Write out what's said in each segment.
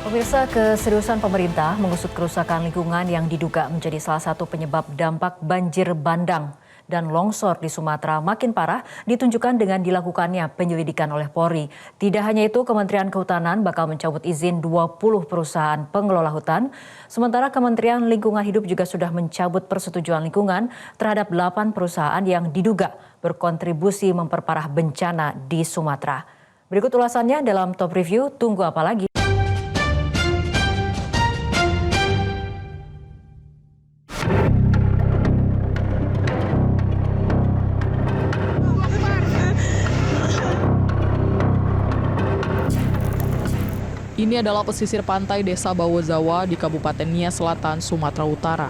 Pemirsa, keseriusan pemerintah mengusut kerusakan lingkungan yang diduga menjadi salah satu penyebab dampak banjir bandang dan longsor di Sumatera makin parah ditunjukkan dengan dilakukannya penyelidikan oleh Polri. Tidak hanya itu, Kementerian Kehutanan bakal mencabut izin 20 perusahaan pengelola hutan. Sementara Kementerian Lingkungan Hidup juga sudah mencabut persetujuan lingkungan terhadap 8 perusahaan yang diduga berkontribusi memperparah bencana di Sumatera. Berikut ulasannya dalam Top Review. Tunggu apa lagi? Ini adalah pesisir pantai Desa Bawozawa di Kabupaten Nias Selatan, Sumatera Utara.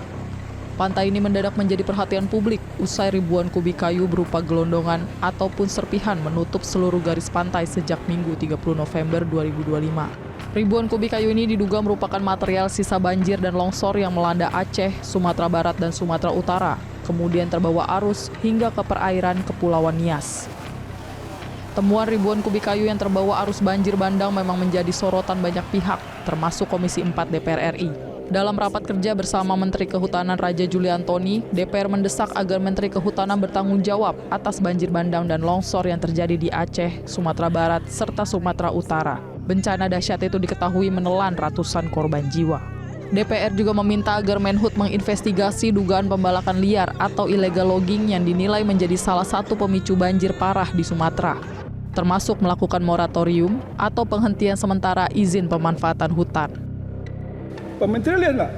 Pantai ini mendadak menjadi perhatian publik usai ribuan kubik kayu berupa gelondongan ataupun serpihan menutup seluruh garis pantai sejak Minggu 30 November 2025. Ribuan kubik kayu ini diduga merupakan material sisa banjir dan longsor yang melanda Aceh, Sumatera Barat, dan Sumatera Utara, kemudian terbawa arus hingga ke perairan Kepulauan Nias. Temuan ribuan kubik kayu yang terbawa arus banjir bandang memang menjadi sorotan banyak pihak, termasuk Komisi 4 DPR RI. Dalam rapat kerja bersama Menteri Kehutanan Raja Juli Antoni, DPR mendesak agar Menteri Kehutanan bertanggung jawab atas banjir bandang dan longsor yang terjadi di Aceh, Sumatera Barat, serta Sumatera Utara. Bencana dahsyat itu diketahui menelan ratusan korban jiwa. DPR juga meminta agar Menhub menginvestigasi dugaan pembalakan liar atau illegal logging yang dinilai menjadi salah satu pemicu banjir parah di Sumatera, termasuk melakukan moratorium atau penghentian sementara izin pemanfaatan hutan. Pemerintah lihatlah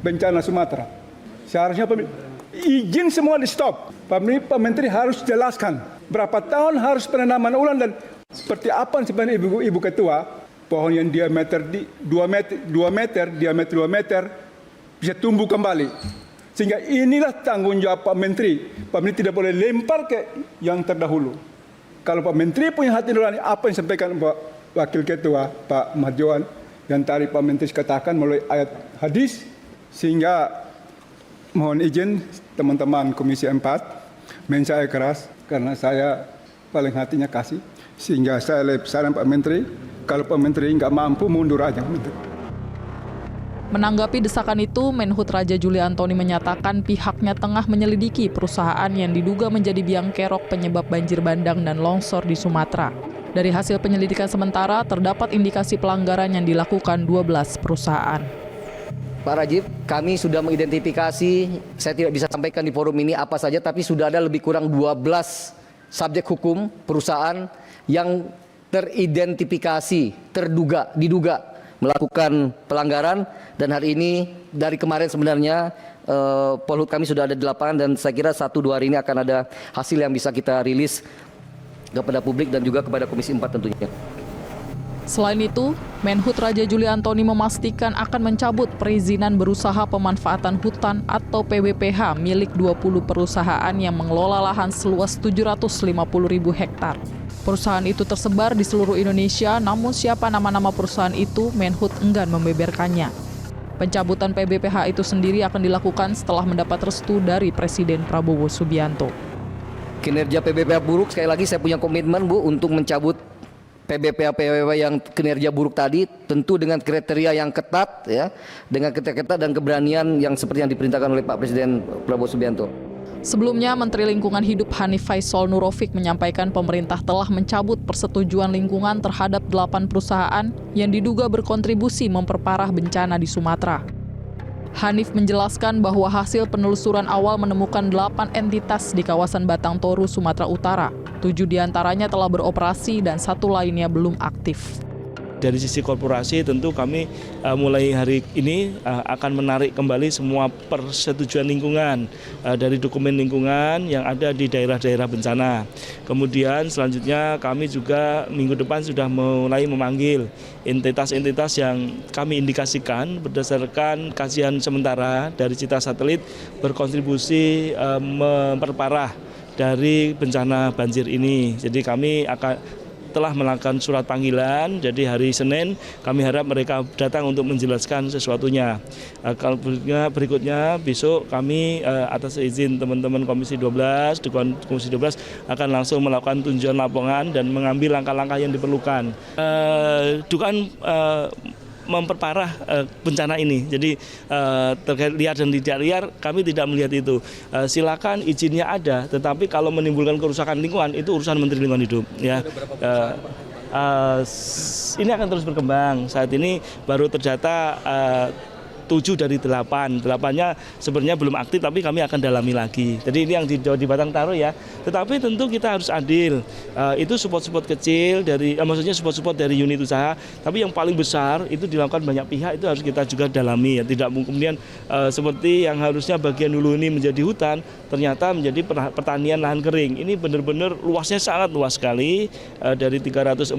bencana Sumatera. Seharusnya izin semua di stop. Pemerintah harus jelaskan berapa tahun harus penanaman ulang dan seperti apa sebenarnya Ibu Ketua, pohon yang diameter 2 meter bisa tumbuh kembali. Sehingga inilah tanggung jawab Pak Menteri. Pak Menteri tidak boleh lempar ke yang terdahulu. Kalau Pak Menteri punya hati nurani, apa yang disampaikan Pak Wakil Ketua, Pak Marjohan, dan tadi Pak Menteri katakan melalui ayat hadis, sehingga mohon izin teman-teman Komisi 4, saya keras, karena saya paling hatinya kasih, sehingga saya saran Pak Menteri, kalau Pak Menteri nggak mampu, mundur aja. Menanggapi desakan itu, Menhub Raja Juli Antoni menyatakan pihaknya tengah menyelidiki perusahaan yang diduga menjadi biang kerok penyebab banjir bandang dan longsor di Sumatera. Dari hasil penyelidikan sementara, terdapat indikasi pelanggaran yang dilakukan 12 perusahaan. Pak Rajib, kami sudah mengidentifikasi, saya tidak bisa sampaikan di forum ini apa saja, tapi sudah ada lebih kurang 12 subjek hukum perusahaan yang teridentifikasi, diduga melakukan pelanggaran, dan hari ini dari kemarin sebenarnya Polhut kami sudah ada di lapangan, dan saya kira 1-2 hari ini akan ada hasil yang bisa kita rilis kepada publik dan juga kepada Komisi 4 tentunya. Selain itu, Menhub Raja Juli Antoni memastikan akan mencabut perizinan berusaha pemanfaatan hutan atau PBPH milik 20 perusahaan yang mengelola lahan seluas 750.000 hektar. Perusahaan itu tersebar di seluruh Indonesia, namun siapa nama-nama perusahaan itu, Menhub enggan membeberkannya. Pencabutan PBPH itu sendiri akan dilakukan setelah mendapat restu dari Presiden Prabowo Subianto. Kinerja PBPH buruk, sekali lagi saya punya komitmen Bu untuk mencabut PBPH yang kinerja buruk tadi, tentu dengan kriteria yang ketat, ya, dengan kriteria ketat dan keberanian yang seperti yang diperintahkan oleh Pak Presiden Prabowo Subianto. Sebelumnya, Menteri Lingkungan Hidup Hanif Faisal Nurofik menyampaikan pemerintah telah mencabut persetujuan lingkungan terhadap 8 perusahaan yang diduga berkontribusi memperparah bencana di Sumatera. Hanif menjelaskan bahwa hasil penelusuran awal menemukan 8 entitas di kawasan Batang Toru, Sumatera Utara. 7 diantaranya telah beroperasi dan 1 lainnya belum aktif. Dari sisi korporasi tentu kami mulai hari ini akan menarik kembali semua persetujuan lingkungan dari dokumen lingkungan yang ada di daerah-daerah bencana. Kemudian selanjutnya kami juga minggu depan sudah mulai memanggil entitas-entitas yang kami indikasikan berdasarkan kajian sementara dari Citra Satelit berkontribusi memperparah dari bencana banjir ini. Jadi kami akan telah melakukan surat panggilan. Jadi hari Senin kami harap mereka datang untuk menjelaskan sesuatunya. Kalau berikutnya besok kami atas izin teman-teman Komisi 12, di Komisi 12 akan langsung melakukan tinjauan lapangan dan mengambil langkah-langkah yang diperlukan. Dugaan memperparah bencana ini. Jadi terkait liar dan tidak liar kami tidak melihat itu. Silakan izinnya ada, tetapi kalau menimbulkan kerusakan lingkungan itu urusan Menteri Lingkungan Hidup. Ya. Ini akan terus berkembang. Saat ini baru terdata 7 dari 8. 8-nya sebenarnya belum aktif tapi kami akan dalami lagi. Jadi ini yang di Batang Taruh ya. Tetapi tentu kita harus adil. Itu support-support kecil dari maksudnya support-support dari unit usaha, tapi yang paling besar itu dilakukan banyak pihak, itu harus kita juga dalami ya. Tidak kemudian seperti yang harusnya bagian hulu ini menjadi hutan ternyata menjadi pertanian lahan kering. Ini benar-benar luasnya sangat luas sekali, dari 340.000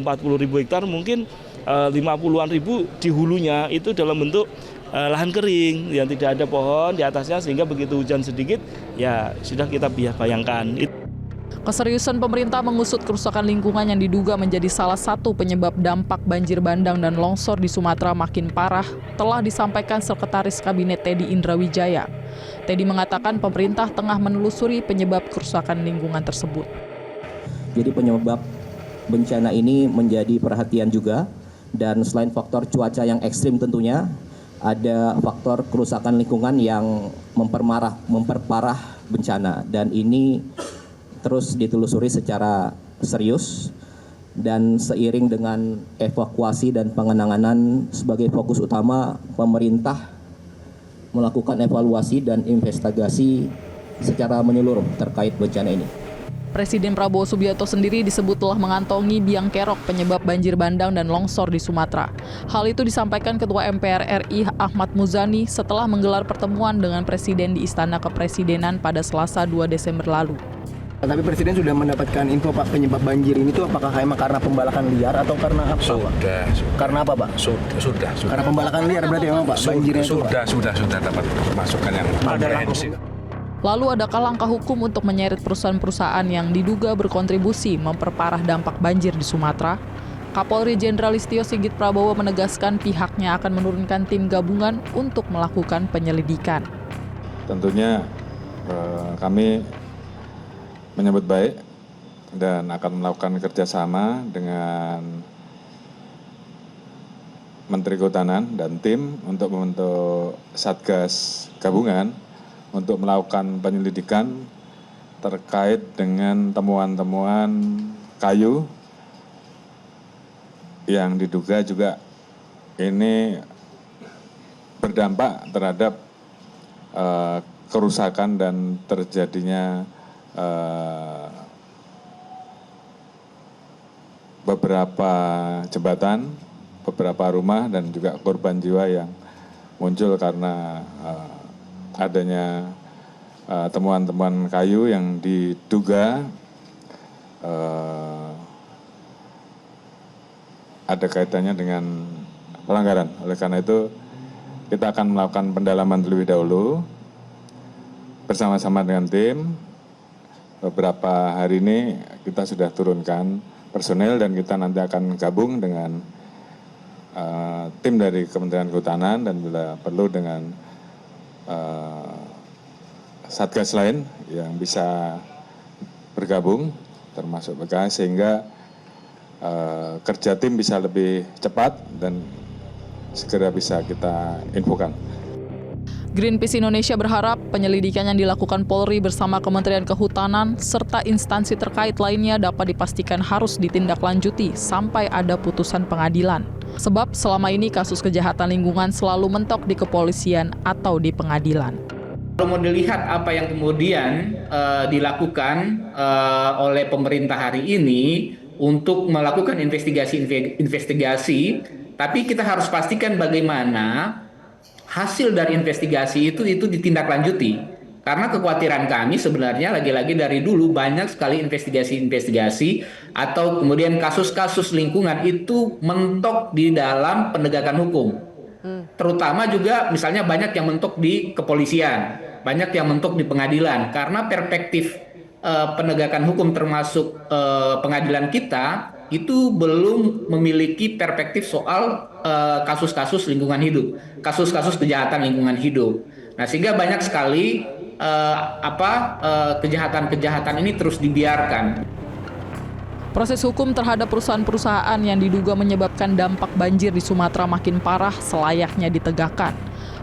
hektar mungkin 50-an ribu di hulunya itu dalam bentuk lahan kering yang tidak ada pohon di atasnya, sehingga begitu hujan sedikit ya sudah kita bayangkan. Keseriusan pemerintah mengusut kerusakan lingkungan yang diduga menjadi salah satu penyebab dampak banjir bandang dan longsor di Sumatera makin parah telah disampaikan Sekretaris Kabinet Teddy Indrawijaya. Teddy mengatakan pemerintah tengah menelusuri penyebab kerusakan lingkungan tersebut. Jadi penyebab bencana ini menjadi perhatian juga, dan selain faktor cuaca yang ekstrim tentunya, ada faktor kerusakan lingkungan yang memperparah bencana, dan ini terus ditelusuri secara serius, dan seiring dengan evakuasi dan pengenangan sebagai fokus utama, pemerintah melakukan evaluasi dan investigasi secara menyeluruh terkait bencana ini. Presiden Prabowo Subianto sendiri disebut telah mengantongi biang kerok penyebab banjir bandang dan longsor di Sumatera. Hal itu disampaikan Ketua MPR RI Ahmad Muzani setelah menggelar pertemuan dengan Presiden di Istana Kepresidenan pada Selasa 2 Desember lalu. Tapi Presiden sudah mendapatkan info Pak, penyebab banjir ini tuh apakah emang karena pembalakan liar atau karena apa? Sudah. Karena apa Pak? Sudah. Karena pembalakan liar berarti memang Pak banjirnya itu Pak? Sudah dapat masukan yang komprehensif. Lalu adakah langkah hukum untuk menyeret perusahaan-perusahaan yang diduga berkontribusi memperparah dampak banjir di Sumatera? Kapolri Jenderal Listio Sigit Prabowo menegaskan pihaknya akan menurunkan tim gabungan untuk melakukan penyelidikan. Tentunya kami menyambut baik dan akan melakukan kerjasama dengan Menteri Kehutanan dan tim untuk membentuk Satgas Gabungan untuk melakukan penyelidikan terkait dengan temuan-temuan kayu yang diduga juga ini berdampak terhadap kerusakan dan terjadinya beberapa jembatan, beberapa rumah, dan juga korban jiwa yang muncul karena adanya temuan-temuan kayu yang diduga ada kaitannya dengan pelanggaran. Oleh karena itu kita akan melakukan pendalaman terlebih dahulu bersama-sama dengan tim. Beberapa hari ini kita sudah turunkan personel dan kita nanti akan gabung dengan tim dari Kementerian Kehutanan dan bila perlu dengan satgas lain yang bisa bergabung termasuk PKS, sehingga kerja tim bisa lebih cepat dan segera bisa kita infokan. Greenpeace Indonesia berharap penyelidikan yang dilakukan Polri bersama Kementerian Kehutanan serta instansi terkait lainnya dapat dipastikan harus ditindaklanjuti sampai ada putusan pengadilan. Sebab selama ini kasus kejahatan lingkungan selalu mentok di kepolisian atau di pengadilan. Kalau mau dilihat apa yang kemudian dilakukan oleh pemerintah hari ini untuk melakukan investigasi, tapi kita harus pastikan bagaimana hasil dari investigasi itu ditindaklanjuti. Karena kekhawatiran kami sebenarnya lagi-lagi dari dulu banyak sekali investigasi-investigasi atau kemudian kasus-kasus lingkungan itu mentok di dalam penegakan hukum. Terutama juga misalnya banyak yang mentok di kepolisian, banyak yang mentok di pengadilan. Karena perspektif penegakan hukum termasuk pengadilan kita itu belum memiliki perspektif soal kasus-kasus lingkungan hidup, kasus-kasus kejahatan lingkungan hidup. Nah, sehingga banyak sekali kejahatan-kejahatan ini terus dibiarkan. Proses hukum terhadap perusahaan-perusahaan yang diduga menyebabkan dampak banjir di Sumatera makin parah selayaknya ditegakkan.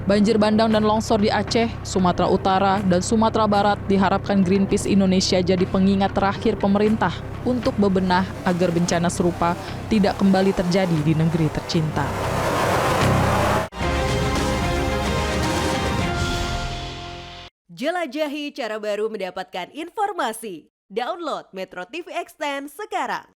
Banjir bandang dan longsor di Aceh, Sumatera Utara, dan Sumatera Barat diharapkan Greenpeace Indonesia jadi pengingat terakhir pemerintah untuk bebenah agar bencana serupa tidak kembali terjadi di negeri tercinta. Jelajahi cara baru mendapatkan informasi. Download Metro TV Extend sekarang.